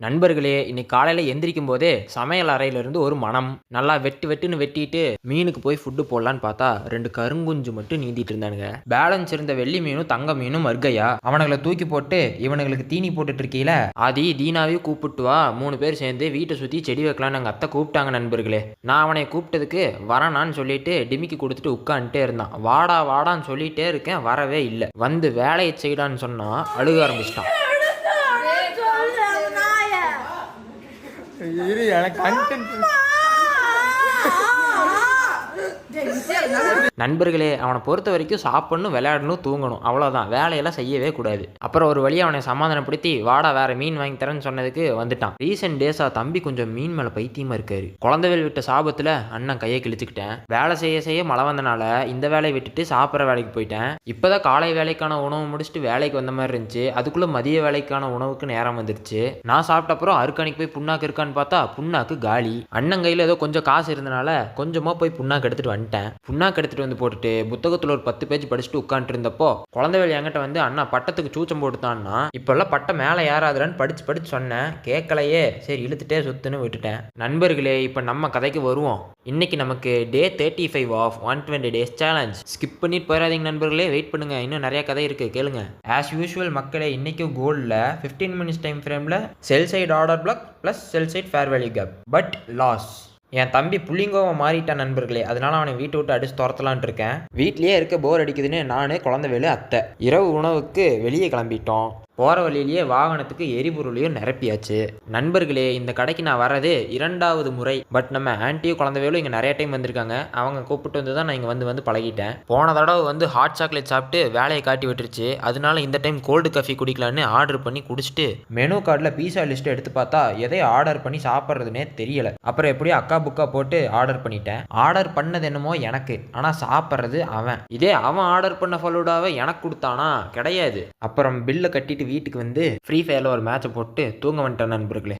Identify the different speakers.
Speaker 1: நண்பர்களே, இன்னைக்கு காலையில் எந்திரிக்கும் போதே சமையல் அறையிலிருந்து ஒரு மனம். நல்லா வெட்டுன்னு வெட்டிட்டு மீனுக்கு போய் ஃபுட்டு போடலான்னு பார்த்தா 2 கருங்குஞ்சு மட்டும் நீந்திட்டு இருந்தானுங்க. பேலன்ஸ் இருந்த வெள்ளி மீனும் தங்க மீனும் மர்கையா. அவனுங்களை தூக்கி போட்டு இவனுங்களுக்கு தீனி போட்டுட்டு இருக்கீல, ஆதி தீனாவையும் கூப்பிட்டு வா, 3 பேர் சேர்ந்து வீட்டை சுற்றி செடி வைக்கலான்னு எங்கள் அத்தை கூப்பிட்டாங்க நண்பர்களே. நான் அவனை கூப்பிட்டதுக்கு வரனான்னு சொல்லிட்டு டிமிக்கி கொடுத்துட்டு உட்காந்துட்டே இருந்தான். வாடா வாடான்னு சொல்லிட்டே இருக்கேன், வரவே இல்லை. வந்து வேலையை செய்யலான்னு சொன்னா அழுக ஆரம்பிச்சிட்டான். நண்பர்களே, அவனை பொறுத்த வரைக்கும் சாப்பிடணும், விளையாடணும், தூங்கணும், அவ்வளோதான். வேலையெல்லாம் செய்யவே கூடாது. அப்புறம் ஒரு வழியாக அவனை சமாதானப்படுத்தி வாடா வேற மீன் வாங்கி தரேன்னு சொன்னதுக்கு வந்துட்டான். ரீசெண்ட் டேஸா தம்பி கொஞ்சம் மீன் மேலே பைத்தியமா இருக்காரு. குழந்தைகள் விட்ட சாபத்தில் அண்ணன் கையை கிழிச்சுக்கிட்டேன். வேலை செய்ய மழை வந்தனால இந்த வேலையை விட்டுட்டு சாப்பிட்ற வேலைக்கு போயிட்டேன். இப்போதான் காலை வேலைக்கான உணவு முடிச்சுட்டு வேலைக்கு வந்த மாதிரி இருந்துச்சு. அதுக்குள்ளே மதிய வேலைக்கான உணவுக்கு நேரம் வந்துருச்சு. நான் சாப்பிட்ட அப்புறம் அருக்காணிக்கு போய் புண்ணாக்கு இருக்கான்னு பார்த்தா புண்ணாக்கு காலி. அண்ணன் கையில் ஏதோ கொஞ்சம் காசு இருந்தனால கொஞ்சமாக போய் புண்ணாக்கு எடுத்துட்டு வந்துட்டேன். புண்ணாக்கு எடுத்துட்டு வந்து போட்டுட்டு புத்தகத்தில் ஒரு 10 பேஜ் படிச்சுட்டு உட்காந்துட்டு இருந்தப்போ குழந்தைவேல் என்கிட்ட வந்து அண்ணா பட்டத்துக்கு சூச்சம் போட்டுத்தான்னா, இப்பெல்லாம் பட்டம் மேலே ஏறாதுன்னு படிச்சு சொன்னேன். கேட்கலையே, சரி இழுத்துட்டே சுத்துன்னு விட்டுட்டேன். நண்பர்களே, இப்போ நம்ம கதைக்கு வருவோம். இன்னைக்கு நமக்கு டே 35 ஆஃப் 120 days சேலஞ்ச். ஸ்கிப் பண்ணிட்டு போயிடாதீங்க நண்பர்களே, வெயிட் பண்ணுங்க, இன்னும் நிறைய கதை இருக்கு, கேளுங்க. ஆஸ் யூஷுவல் மக்களே, இன்னைக்கும் கோல்டில் 15 minutes டைம் ஃப்ரேமில் sell side order block plus sell side fair value gap but loss. என் தம்பி புள்ளிங்கோவை மாறிட்டான் நண்பர்களே, அதனால அவனை வீட்டை விட்டு அடிச்சு துரத்தலான் இருக்கேன். வீட்லேயே இருக்க போர் அடிக்குதுன்னு நான், குழந்தைவேலு, அத்தை இரவு உணவுக்கு வெளியே கிளம்பிட்டோம். போகிற வழியிலேயே வாகனத்துக்கு எரிபொருளையும் நிரப்பியாச்சு. நண்பர்களே, இந்த கடைக்கு நான் வர்றது 2வது முறை. பட் நம்ம ஆன்ட்டியும் குழந்தைவேலும் இங்கே நிறைய டைம் வந்திருக்காங்க. அவங்க கூப்பிட்டு வந்து தான் நான் இங்கே வந்து பழகிட்டேன். போன தடவை வந்து ஹாட் சாக்லேட் சாப்பிட்டு வேலையை காட்டி விட்டுருச்சு. அதனால இந்த டைம் கோல்டு காஃபி குடிக்கலான்னு ஆர்டர் பண்ணி குடிச்சிட்டு மெனு கார்டில் பீஸா லிஸ்ட் எடுத்து பார்த்தா எதை ஆர்டர் பண்ணி சாப்பிட்றதுனே தெரியலை. அப்புறம் எப்படியோ அக்கா புக்கா போட்டு ஆர்டர் பண்ணிட்டேன். ஆர்டர் பண்ணது என்னமோ எனக்கு, ஆனால் சாப்பிட்றது அவன். இதே அவன் ஆர்டர் பண்ண ஃபலூடாவை எனக்கு கொடுத்தானா? கிடையாது. அப்புறம் பில்லை கட்டிட்டு வீட்டுக்கு வந்து ஃப்ரீ ஃபயரில் ஒரு மேட்சை போட்டு தூங்க வந்துட்டேன் நண்பர்களே.